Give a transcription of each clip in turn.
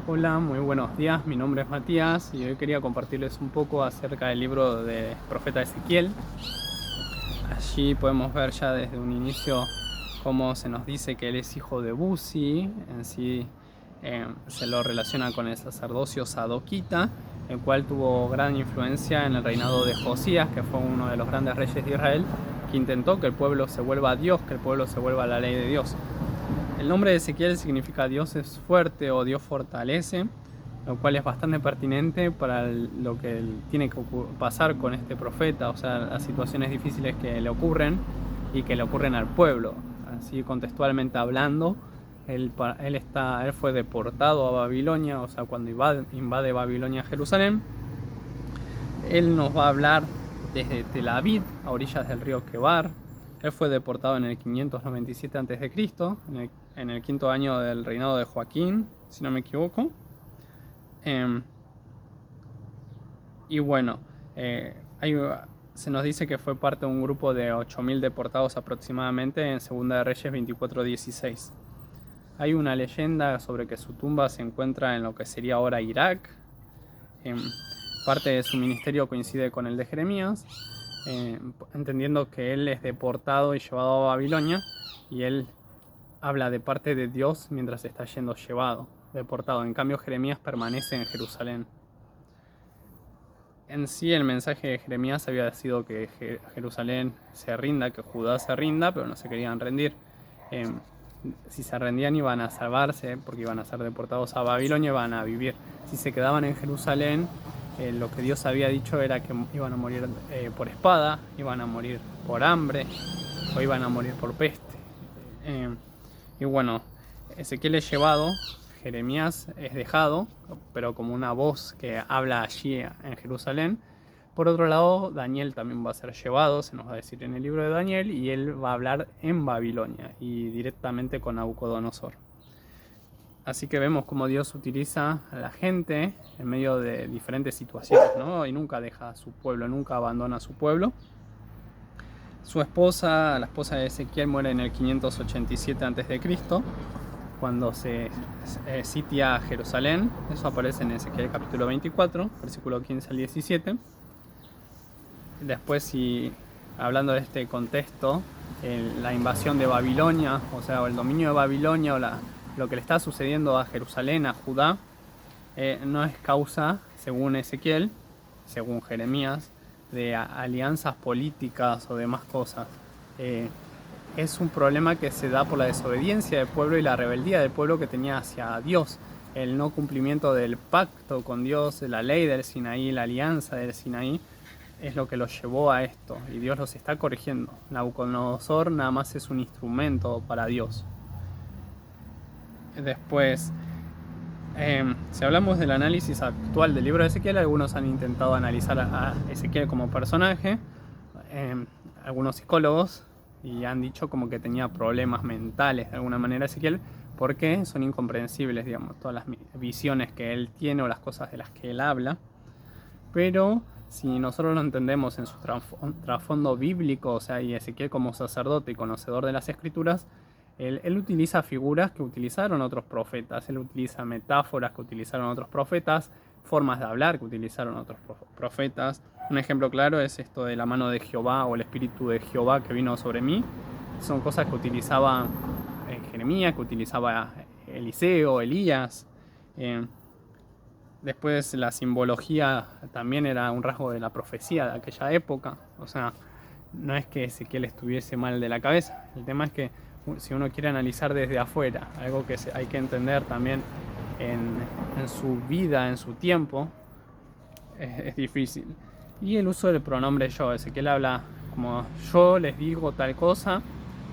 Hola, muy buenos días, mi nombre es Matías y hoy quería compartirles un poco acerca del libro del profeta Ezequiel. Allí podemos ver ya desde un inicio cómo se nos dice que él es hijo de Buzi, en sí se lo relaciona con el sacerdocio sadoquita, el cual tuvo gran influencia en el reinado de Josías, que fue uno de los grandes reyes de Israel, que intentó que el pueblo se vuelva a Dios, que el pueblo se vuelva a la ley de Dios. El nombre de Ezequiel significa Dios es fuerte o Dios fortalece, lo cual es bastante pertinente para lo que tiene que pasar con este profeta, o sea, las situaciones difíciles que le ocurren y que le ocurren al pueblo. Así contextualmente hablando, él fue deportado a Babilonia, o sea, cuando invade Babilonia a Jerusalén. Él nos va a hablar desde Tel Aviv, a orillas del río Quebar. Él fue deportado en el 597 a.C., en el quinto año del reinado de Joaquín, si no me equivoco. Y bueno, eh, hay, se nos dice que fue parte de un grupo de 8.000 deportados aproximadamente en Segunda de Reyes 24:16. Hay una leyenda sobre que su tumba se encuentra en lo que sería ahora Irak. Parte de su ministerio coincide con el de Jeremías, entendiendo que él es deportado y llevado a Babilonia, y él habla de parte de Dios mientras está yendo deportado. En cambio, Jeremías permanece en Jerusalén. En sí, el mensaje de Jeremías había sido que Jerusalén se rinda, que Judá se rinda, pero no se querían rendir. Si se rendían iban a salvarse porque iban a ser deportados a Babilonia y iban a vivir. Si se quedaban en Jerusalén, lo que Dios había dicho era que iban a morir por espada, iban a morir por hambre o iban a morir por peste. Y bueno, Ezequiel es llevado, Jeremías es dejado, pero como una voz que habla allí en Jerusalén. Por otro lado, Daniel también va a ser llevado, se nos va a decir en el libro de Daniel, y él va a hablar en Babilonia y directamente con Nabucodonosor. Así que vemos cómo Dios utiliza a la gente en medio de diferentes situaciones, ¿no? Y nunca deja a su pueblo, nunca abandona a su pueblo. Su esposa, la esposa de Ezequiel, muere en el 587 a.C., cuando se sitia Jerusalén. Eso aparece en Ezequiel capítulo 24, versículo 15 al 17. Después, hablando de este contexto, la invasión de Babilonia, o sea, el dominio de Babilonia o lo que le está sucediendo a Jerusalén, a Judá, no es causa, según Ezequiel, según Jeremías, de alianzas políticas o demás cosas. Es un problema que se da por la desobediencia del pueblo y la rebeldía del pueblo que tenía hacia Dios. El no cumplimiento del pacto con Dios, de la ley del Sinaí, la alianza del Sinaí, es lo que los llevó a esto. Y Dios los está corrigiendo. Nabucodonosor nada más es un instrumento para Dios. Después, si hablamos del análisis actual del libro de Ezequiel, algunos han intentado analizar a Ezequiel como personaje, algunos psicólogos, y han dicho como que tenía problemas mentales de alguna manera Ezequiel, porque son incomprensibles, digamos, todas las visiones que él tiene o las cosas de las que él habla. Pero si nosotros lo entendemos en su trasfondo bíblico, o sea, y Ezequiel como sacerdote y conocedor de las escrituras, él utiliza figuras que utilizaron otros profetas, él utiliza metáforas que utilizaron otros profetas, formas de hablar que utilizaron otros profetas. Un ejemplo claro es esto de la mano de Jehová o el espíritu de Jehová que vino sobre mí. Son cosas que utilizaba Jeremías, que utilizaba Eliseo, Elías. Después la simbología también era un rasgo de la profecía de aquella época. O sea, no es que Ezequiel estuviese mal de la cabeza. El tema es que si uno quiere analizar desde afuera, algo que hay que entender también en su vida, en su tiempo, es difícil. Y el uso del pronombre yo. Ezequiel habla como yo les digo tal cosa,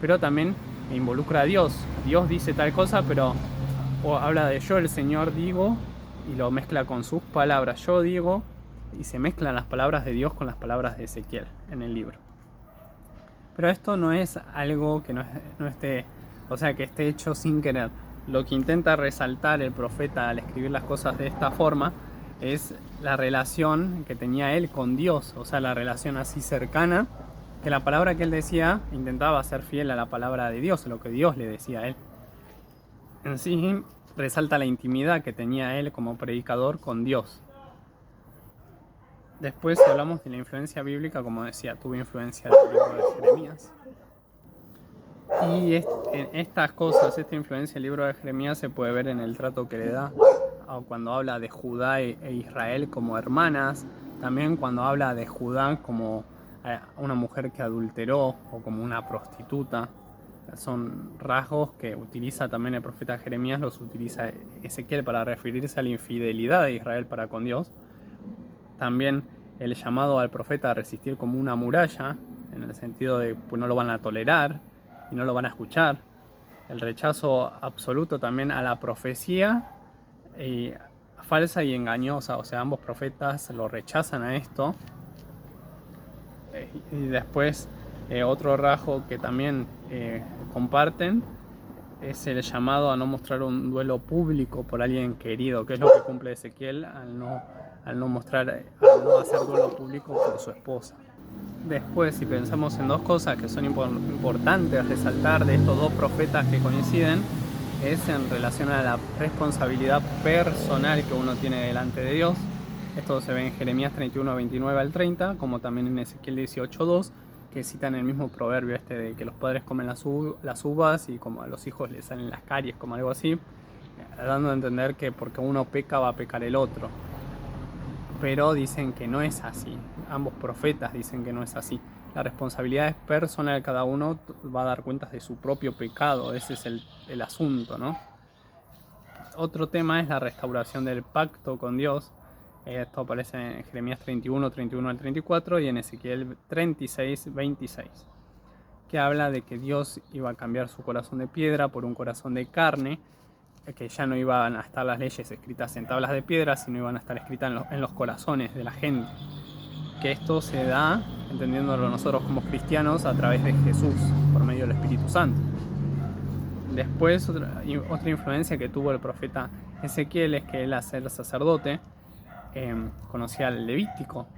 pero también involucra a Dios. Dios dice tal cosa, pero o habla de yo, el Señor, digo, y lo mezcla con sus palabras. Yo digo, y se mezclan las palabras de Dios con las palabras de Ezequiel en el libro. Pero esto no es algo que no esté, o sea, que esté hecho sin querer. Lo que intenta resaltar el profeta al escribir las cosas de esta forma es la relación que tenía él con Dios, o sea, la relación así cercana, que la palabra que él decía intentaba ser fiel a la palabra de Dios, lo que Dios le decía a él. En sí, resalta la intimidad que tenía él como predicador con Dios. Después, si hablamos de la influencia bíblica, como decía, tuvo influencia del libro de Jeremías. Y en estas cosas, esta influencia del libro de Jeremías se puede ver en el trato que le da cuando habla de Judá e Israel como hermanas, también cuando habla de Judá como una mujer que adulteró o como una prostituta. Son rasgos que utiliza también el profeta Jeremías, los utiliza Ezequiel para referirse a la infidelidad de Israel para con Dios. También el llamado al profeta a resistir como una muralla, en el sentido de pues no lo van a tolerar y no lo van a escuchar. El rechazo absoluto también a la profecía falsa y engañosa, o sea, ambos profetas lo rechazan a esto. Y después otro rasgo que también comparten es el llamado a no mostrar un duelo público por alguien querido, que es lo que cumple Ezequiel al no hacer duelo público por su esposa. Después, si pensamos en dos cosas que son importantes resaltar de estos dos profetas que coinciden, es en relación a la responsabilidad personal que uno tiene delante de Dios. Esto se ve en Jeremías 31, 29 al 30, como también en Ezequiel 18, 2, que citan el mismo proverbio de que los padres comen las uvas y como a los hijos les salen las caries, como algo así, dando a entender que porque uno peca va a pecar el otro. Pero dicen que no es así. Ambos profetas dicen que no es así. La responsabilidad es personal, cada uno va a dar cuentas de su propio pecado. Ese es el asunto, ¿no? Otro tema es la restauración del pacto con Dios. Esto aparece en Jeremías 31, 31 al 34 y en Ezequiel 36, 26, que habla de que Dios iba a cambiar su corazón de piedra por un corazón de carne, que ya no iban a estar las leyes escritas en tablas de piedra, sino iban a estar escritas en los corazones de la gente. Que esto se da, entendiéndolo nosotros como cristianos, a través de Jesús, por medio del Espíritu Santo. Después, otra influencia que tuvo el profeta Ezequiel es que él, al ser sacerdote, conocía el Levítico,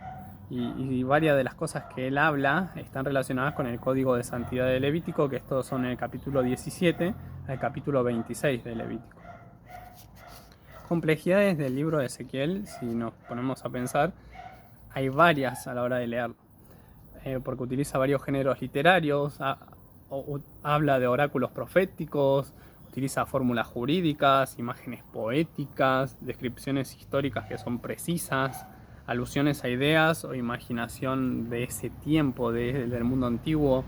y varias de las cosas que él habla están relacionadas con el código de santidad de Levítico, que estos son el capítulo 17 al capítulo 26 de Levítico. Complejidades del libro de Ezequiel, si nos ponemos a pensar, hay varias a la hora de leerlo, porque utiliza varios géneros literarios, habla de oráculos proféticos, utiliza fórmulas jurídicas, imágenes poéticas, descripciones históricas que son precisas, alusiones a ideas o imaginación de ese tiempo, del mundo antiguo,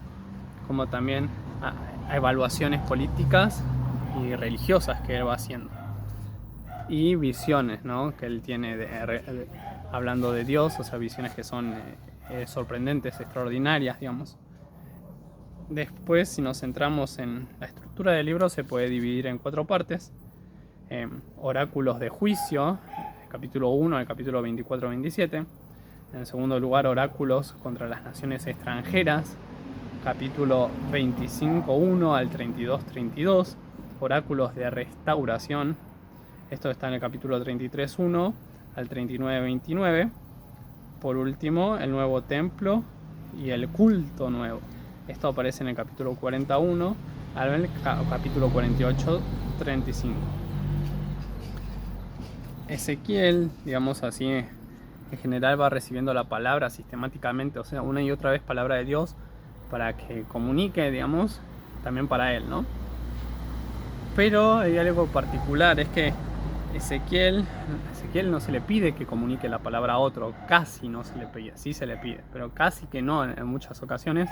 como también a evaluaciones políticas y religiosas que él va haciendo. Y visiones, ¿no?, que él tiene hablando de Dios, o sea, visiones que son sorprendentes, extraordinarias, digamos. Después, si nos centramos en la estructura del libro, se puede dividir en 4 partes. Oráculos de juicio, capítulo 1 al capítulo 24-27. En segundo lugar, oráculos contra las naciones extranjeras, capítulo 25-1 al 32-32. Oráculos de restauración, esto está en el capítulo 33-1 al 39-29. Por último, el nuevo templo y el culto nuevo. Esto aparece en el capítulo 41 al capítulo 48-35. Ezequiel, digamos así, en general va recibiendo la palabra sistemáticamente, o sea, una y otra vez palabra de Dios para que comunique, digamos, también para él, ¿no? Pero hay algo particular, es que Ezequiel no se le pide que comunique la palabra a otro, casi no se le pide, sí se le pide, pero casi que no en muchas ocasiones.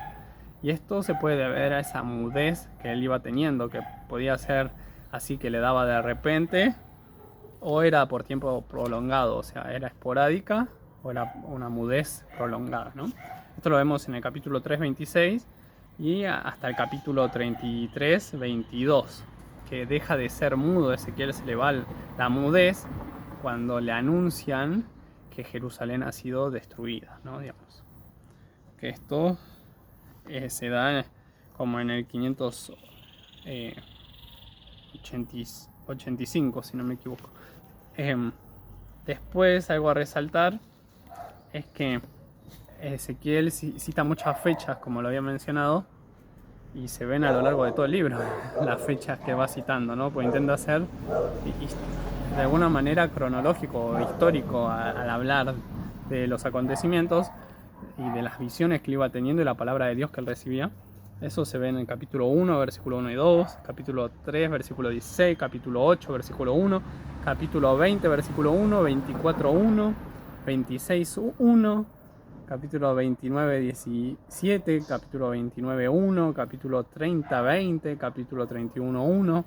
Y esto se puede deber a esa mudez que él iba teniendo, que podía ser así que le daba de repente, o era por tiempo prolongado, o sea, era esporádica o era una mudez prolongada, ¿no? Esto lo vemos en el capítulo 3:26 y hasta el capítulo 33:22, que deja de ser mudo. Ezequiel se le va la mudez cuando le anuncian que Jerusalén ha sido destruida, ¿no? Digamos que esto se da como en el 585, si no me equivoco. Después, algo a resaltar es que Ezequiel cita muchas fechas, como lo había mencionado, y se ven a lo largo de todo el libro las fechas que va citando, ¿no? Pues intenta ser de alguna manera cronológico o histórico al hablar de los acontecimientos y de las visiones que iba teniendo y la palabra de Dios que él recibía. Eso se ve en el capítulo 1, versículo 1 y 2, capítulo 3, versículo 16, capítulo 8, versículo 1, capítulo 20, versículo 1, 24, 1, 26, 1, capítulo 29, 17, capítulo 29, 1, capítulo 30, 20, capítulo 31, 1,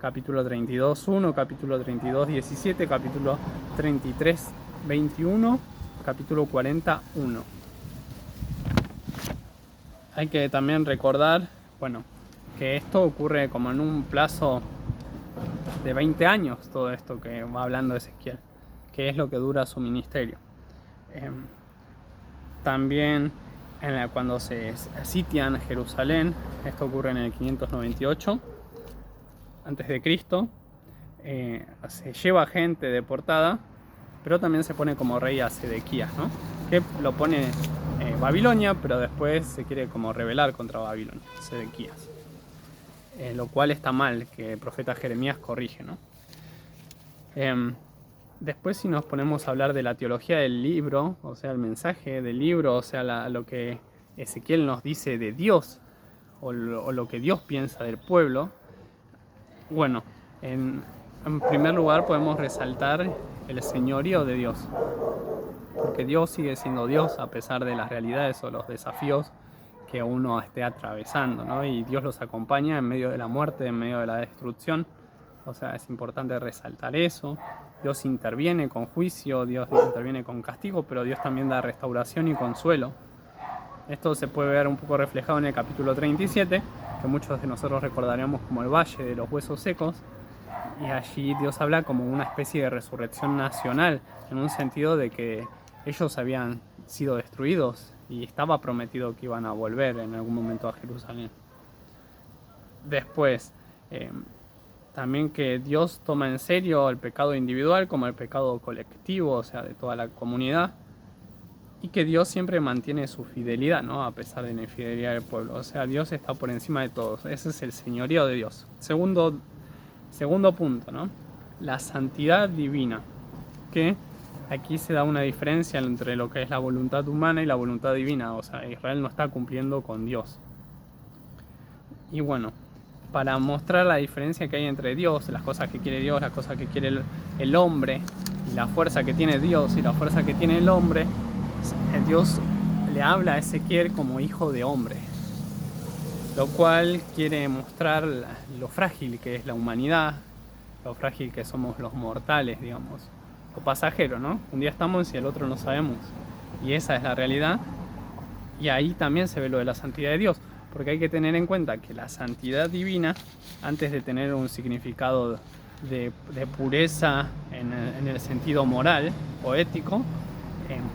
capítulo 32, 1, capítulo 32, 17, capítulo 33, 21, capítulo 40, 1. Hay que también recordar, bueno, que esto ocurre como en un plazo de 20 años, todo esto que va hablando Ezequiel, que es lo que dura su ministerio. También cuando se sitian Jerusalén, esto ocurre en el 598 a.C., se lleva gente deportada, pero también se pone como rey a Sedequías, ¿no? Que lo pone Babilonia, pero después se quiere como rebelar contra Babilonia, Sedequías. Lo cual está mal, que el profeta Jeremías corrige, ¿no? Después, si nos ponemos a hablar de la teología del libro, o sea, el mensaje del libro, o sea, lo que Ezequiel nos dice de Dios, o lo que Dios piensa del pueblo, bueno, en primer lugar podemos resaltar el señorío de Dios, porque Dios sigue siendo Dios a pesar de las realidades o los desafíos que uno esté atravesando, ¿no? Y Dios los acompaña en medio de la muerte, en medio de la destrucción. O sea, es importante resaltar eso. Dios interviene con juicio, Dios interviene con castigo, pero Dios también da restauración y consuelo. Esto se puede ver un poco reflejado en el capítulo 37, que muchos de nosotros recordaremos como el Valle de los Huesos Secos. Y allí Dios habla como una especie de resurrección nacional, en un sentido de que ellos habían sido destruidos y estaba prometido que iban a volver en algún momento a Jerusalén. Después, también que Dios toma en serio el pecado individual como el pecado colectivo, o sea, de toda la comunidad, y que Dios siempre mantiene su fidelidad, ¿no? A pesar de la infidelidad del pueblo. O sea, Dios está por encima de todos. Ese es el señorío de Dios. Segundo punto, ¿no? La santidad divina, que aquí se da una diferencia entre lo que es la voluntad humana y la voluntad divina. O sea, Israel no está cumpliendo con Dios. Y bueno, para mostrar la diferencia que hay entre Dios, las cosas que quiere Dios, las cosas que quiere el hombre, y la fuerza que tiene Dios y la fuerza que tiene el hombre, Dios le habla a Ezequiel como hijo de hombre, lo cual quiere mostrar lo frágil que es la humanidad, lo frágil que somos los mortales, digamos, o pasajeros, ¿no? Un día estamos y el otro no sabemos, y esa es la realidad. Y ahí también se ve lo de la santidad de Dios, porque hay que tener en cuenta que la santidad divina, antes de tener un significado de pureza en el sentido moral o ético,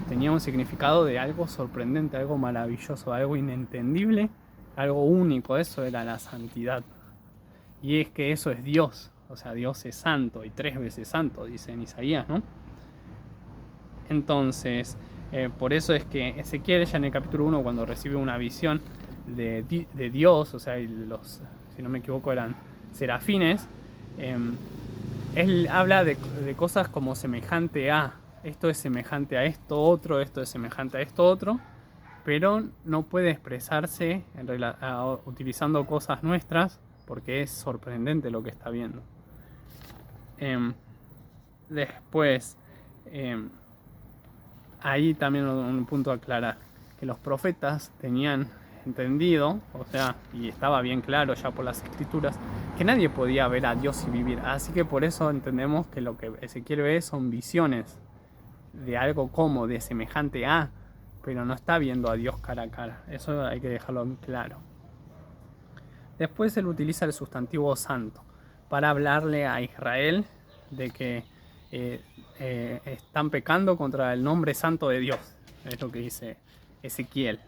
tenía un significado de algo sorprendente, algo maravilloso, algo inentendible, algo único. Eso era la santidad. Y es que eso es Dios, o sea, Dios es santo y 3 veces santo, dice en Isaías, ¿no? Entonces, por eso es que Ezequiel ya en el capítulo 1, cuando recibe una visión de Dios, o sea, si no me equivoco eran serafines, él habla de cosas como semejante a, esto es semejante a esto otro, esto es semejante a esto otro, pero no puede expresarse utilizando cosas nuestras porque es sorprendente lo que está viendo. Después, ahí también un punto a aclarar, que los profetas tenían entendido, o sea, y estaba bien claro ya por las escrituras, que nadie podía ver a Dios y vivir. Así que por eso entendemos que lo que Ezequiel ve son visiones de algo como de semejante a, pero no está viendo a Dios cara a cara. Eso hay que dejarlo claro. Después él utiliza el sustantivo santo para hablarle a Israel de que están pecando contra el nombre santo de Dios. Es lo que dice Ezequiel.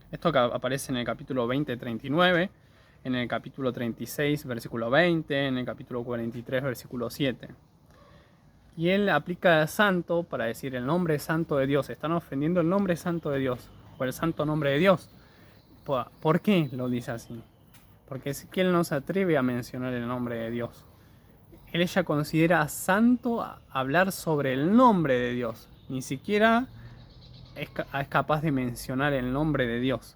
Esto que aparece en el capítulo 20, 39, en el capítulo 36, versículo 20, en el capítulo 43, versículo 7. Y él aplica santo para decir el nombre santo de Dios. Están ofendiendo el nombre santo de Dios, o el santo nombre de Dios. ¿Por qué lo dice así? porque Ezequiel no se atreve a mencionar el nombre de Dios. Ella considera santo hablar sobre el nombre de Dios, ni siquiera es capaz de mencionar el nombre de Dios,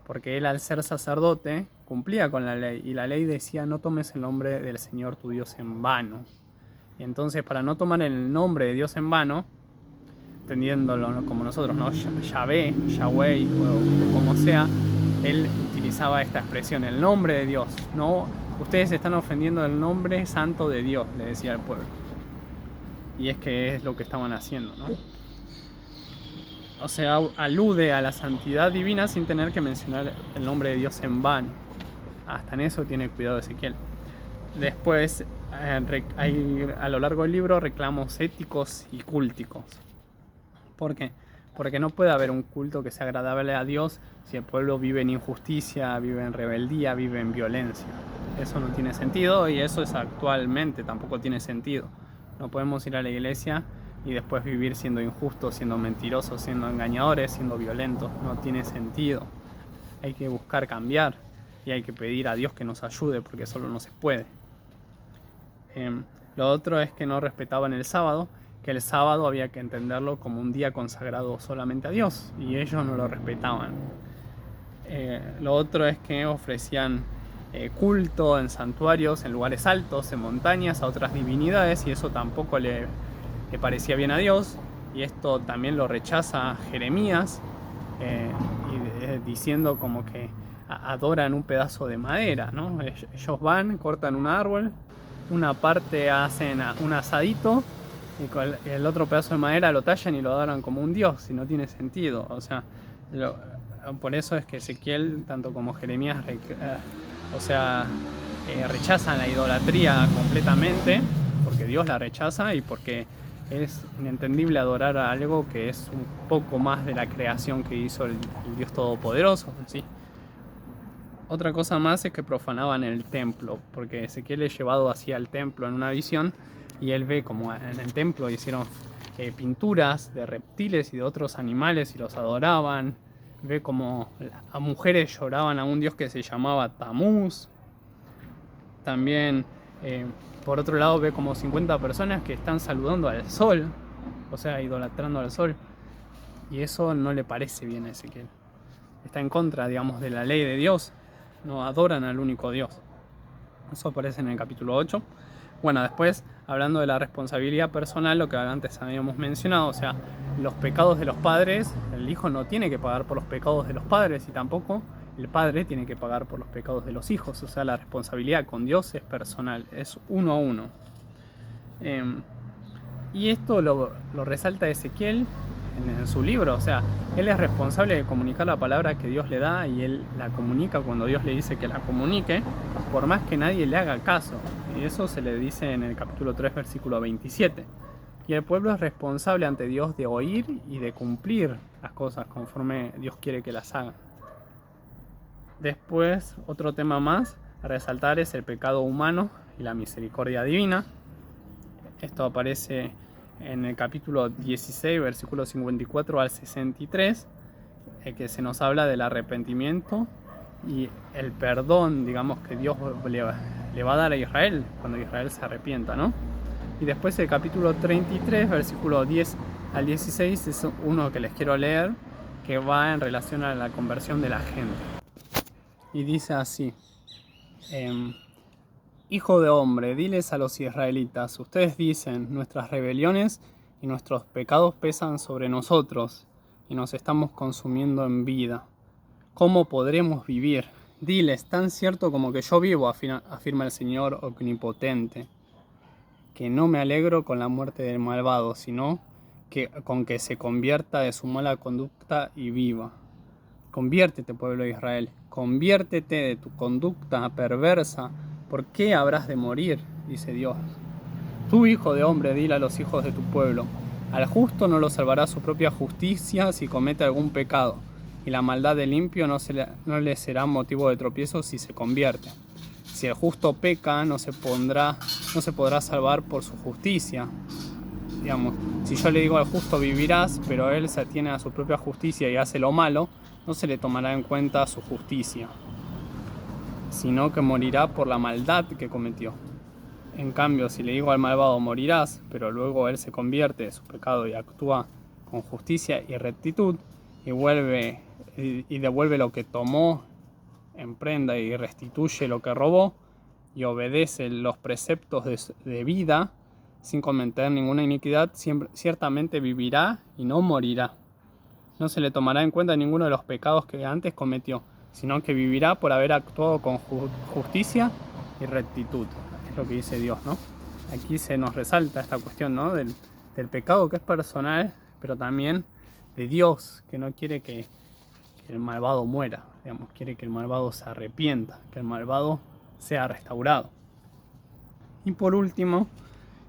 porque él, al ser sacerdote, cumplía con la ley, y la ley decía: no tomes el nombre del Señor tu Dios en vano. Y entonces, para no tomar el nombre de Dios en vano, entendiéndolo, ¿no?, como nosotros, ¿no?, Yahvé, Yahweh, o como sea, él utilizaba esta expresión: el nombre de Dios. No, ustedes están ofendiendo el nombre santo de Dios, le decía al pueblo. Y es que es lo que estaban haciendo, ¿no? O sea, alude a la santidad divina sin tener que mencionar el nombre de Dios en vano. Hasta en eso tiene cuidado Ezequiel. Después hay a lo largo del libro reclamos éticos y cúlticos. ¿Por qué? Porque no puede haber un culto que sea agradable a Dios si el pueblo vive en injusticia, vive en rebeldía, vive en violencia. Eso no tiene sentido, y eso es actualmente, tampoco tiene sentido. No podemos ir a la iglesia y después vivir siendo injustos, siendo mentirosos, siendo engañadores, siendo violentos. No tiene sentido. Hay que buscar cambiar y hay que pedir a Dios que nos ayude, porque solo no se puede. Lo otro es que no respetaban el sábado, que el sábado había que entenderlo como un día consagrado solamente a Dios, y ellos no lo respetaban. Lo otro es que ofrecían culto en santuarios, en lugares altos, en montañas, a otras divinidades, y eso tampoco le parecía bien a Dios, y esto también lo rechaza Jeremías, diciendo como que adoran un pedazo de madera, ¿no? Ellos van, cortan un árbol, una parte hacen un asadito, y con el otro pedazo de madera lo tallan y lo adoran como un dios, y no tiene sentido. O sea, por eso es que Ezequiel, tanto como Jeremías, rechazan la idolatría completamente, porque Dios la rechaza y porque es inentendible adorar a algo que es un poco más de la creación que hizo el Dios Todopoderoso, ¿sí? Otra cosa más es que profanaban el templo, porque Ezequiel es llevado hacia el templo en una visión, y él ve como en el templo hicieron pinturas de reptiles y de otros animales y los adoraban. Ve como a mujeres lloraban a un dios que se llamaba Tamuz. También, por otro lado, ve como 50 personas que están saludando al sol, o sea, idolatrando al sol. Y eso no le parece bien a Ezequiel. Está en contra, digamos, de la ley de Dios. No adoran al único Dios. Eso aparece en el capítulo 8. Bueno, después, hablando de la responsabilidad personal, lo que antes habíamos mencionado, o sea, los pecados de los padres, el hijo no tiene que pagar por los pecados de los padres, y tampoco el padre tiene que pagar por los pecados de los hijos. O sea, la responsabilidad con Dios es personal, es uno a uno. Y esto lo resalta Ezequiel en su libro. O sea, él es responsable de comunicar la palabra que Dios le da, y él la comunica cuando Dios le dice que la comunique, por más que nadie le haga caso. Y eso se le dice en el capítulo 3, versículo 27. Y el pueblo es responsable ante Dios de oír y de cumplir las cosas conforme Dios quiere que las hagan. Después, otro tema más a resaltar es el pecado humano y la misericordia divina. Esto aparece en el capítulo 16, versículo 54 al 63, que se nos habla del arrepentimiento y el perdón, digamos, que Dios le va a dar a Israel cuando Israel se arrepienta, ¿no? Y después el capítulo 33, versículo 10 al 16, es uno que les quiero leer, que va en relación a la conversión de la gente. Y dice así: Hijo de hombre, diles a los israelitas: ustedes dicen, nuestras rebeliones y nuestros pecados pesan sobre nosotros y nos estamos consumiendo en vida. ¿Cómo podremos vivir? Diles: tan cierto como que yo vivo, afirma el Señor omnipotente, que no me alegro con la muerte del malvado, sino con que se convierta de su mala conducta y viva. Conviértete, pueblo de Israel, conviértete de tu conducta perversa. ¿Por qué habrás de morir?, dice Dios. Tú, hijo de hombre, dile a los hijos de tu pueblo: al justo no lo salvará su propia justicia si comete algún pecado, y la maldad del impío no le será motivo de tropiezo si se convierte. Si el justo peca, no se podrá salvar por su justicia. Digamos, si yo le digo al justo vivirás, pero él se atiene a su propia justicia y hace lo malo, no se le tomará en cuenta su justicia. sino que morirá por la maldad que cometió. En cambio, si le digo al malvado morirás, pero luego él se convierte de su pecado y actúa con justicia y rectitud y devuelve lo que tomó en prenda y restituye lo que robó y obedece los preceptos de vida sin cometer ninguna iniquidad, ciertamente vivirá y no morirá. No se le tomará en cuenta ninguno de los pecados que antes cometió, sino que vivirá por haber actuado con justicia y rectitud. Es lo que dice Dios, ¿no? Aquí se nos resalta esta cuestión, ¿no? del pecado que es personal, pero también de Dios, que no quiere que el malvado muera, digamos, quiere que el malvado se arrepienta, que el malvado sea restaurado. Y por último,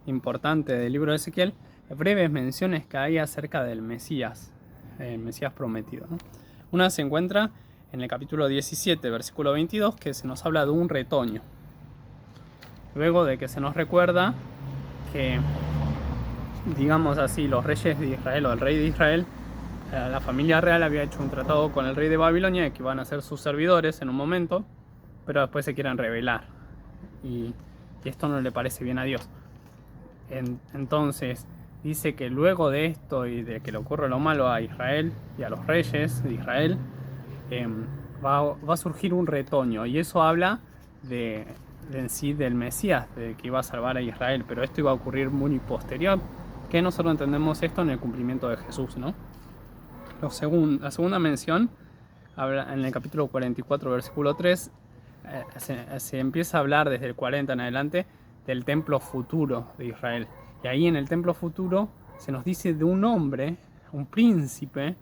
importante del libro de Ezequiel, breves menciones que hay acerca del Mesías, el Mesías prometido, ¿no? Una se encuentra en el capítulo 17, versículo 22, que se nos habla de un retoño. Luego de que se nos recuerda que, digamos así, los reyes de Israel o el rey de Israel, la familia real había hecho un tratado con el rey de Babilonia que iban a ser sus servidores en un momento, pero después se quieren rebelar. Y esto no le parece bien a Dios. Entonces dice que luego de esto y de que le ocurre lo malo a Israel y a los reyes de Israel, va a surgir un retoño. Y eso habla en sí del Mesías, de que iba a salvar a Israel. Pero esto iba a ocurrir muy posterior, que nosotros entendemos esto en el cumplimiento de Jesús, ¿no? La segunda mención habla en el capítulo 44, versículo 3. Se empieza a hablar desde el 40 en adelante del templo futuro de Israel. Y ahí en el templo futuro se nos dice de un hombre, un príncipe,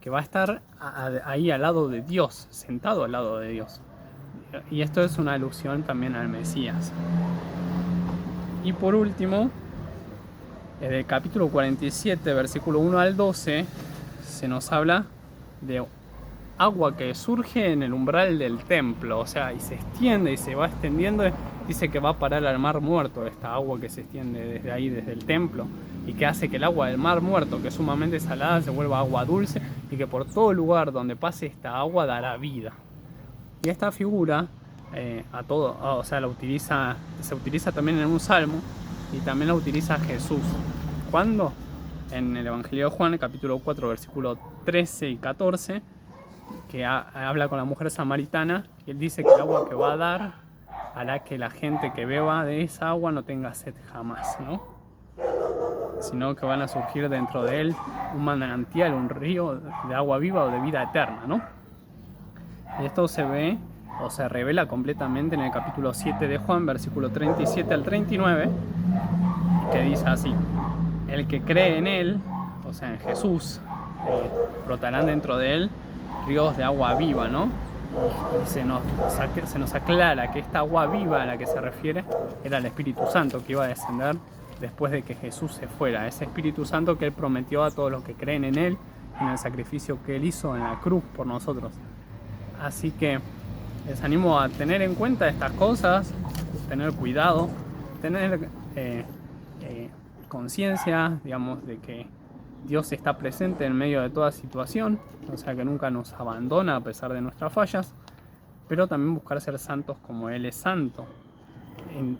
que va a estar ahí al lado de Dios, sentado al lado de Dios. Y esto es una alusión también al Mesías. Y por último, en el capítulo 47, versículo 1 al 12, se nos habla de agua que surge en el umbral del templo, o sea, y se extiende y se va extendiendo. Dice que va a parar al mar muerto, esta agua que se extiende desde ahí, desde el templo, y que hace que el agua del mar muerto, que es sumamente salada, se vuelva agua dulce, y que por todo lugar donde pase esta agua dará vida. Y esta figura se utiliza también en un salmo, y también la utiliza Jesús. ¿Cuándo? En el Evangelio de Juan, el capítulo 4, versículos 13 y 14, que habla con la mujer samaritana, y él dice que el agua que va a dar hará que la gente que beba de esa agua no tenga sed jamás, ¿no? Sino que van a surgir dentro de él un manantial, un río de agua viva o de vida eterna, ¿no? Y esto se ve o se revela completamente en el capítulo 7 de Juan, versículo 37 al 39, que dice así: el que cree en él, o sea en Jesús, brotarán dentro de él ríos de agua viva, ¿no? Y se nos aclara que esta agua viva a la que se refiere era el Espíritu Santo que iba a descender después de que Jesús se fuera. Ese Espíritu Santo que él prometió a todos los que creen en él, en el sacrificio que él hizo en la cruz por nosotros. Así que les animo a tener en cuenta estas cosas, tener cuidado, tener conciencia, digamos, de que Dios está presente en medio de toda situación, o sea que nunca nos abandona a pesar de nuestras fallas, pero también buscar ser santos como Él es santo.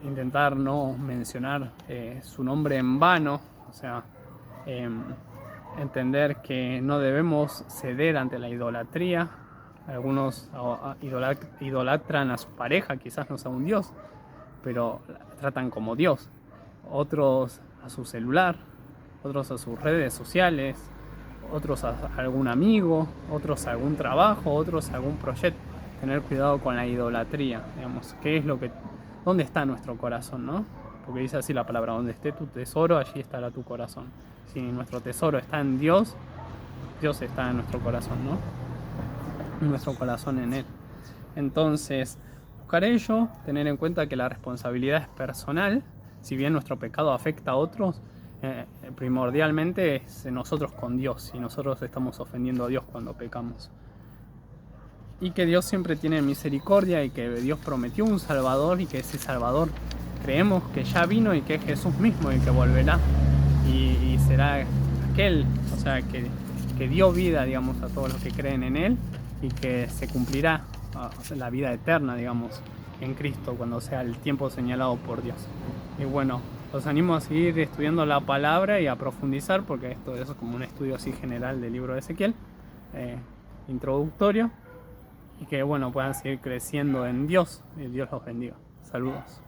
Intentar no mencionar su nombre en vano, o sea, entender que no debemos ceder ante la idolatría. Algunos idolatran a su pareja, quizás no sea un Dios, pero tratan como Dios. Otros a su celular, otros a sus redes sociales, otros a algún amigo, otros a algún trabajo, otros a algún proyecto. Tener cuidado con la idolatría, digamos, ¿dónde está nuestro corazón, no? Porque dice así la palabra: donde esté tu tesoro, allí estará tu corazón. Si nuestro tesoro está en Dios, Dios está en nuestro corazón, ¿no? Nuestro corazón en Él. Entonces, buscar ello, tener en cuenta que la responsabilidad es personal. Si bien nuestro pecado afecta a otros, primordialmente es nosotros con Dios, y nosotros estamos ofendiendo a Dios cuando pecamos. Y que Dios siempre tiene misericordia, y que Dios prometió un Salvador, y que ese Salvador creemos que ya vino y que es Jesús mismo y que volverá y será aquel, o sea, que dio vida, digamos, a todos los que creen en Él, y que se cumplirá a la vida eterna, digamos, en Cristo, cuando sea el tiempo señalado por Dios. Y bueno, los animo a seguir estudiando la palabra y a profundizar, porque esto es como un estudio así general del libro de Ezequiel, introductorio, y que bueno, puedan seguir creciendo en Dios, y Dios los bendiga. Saludos.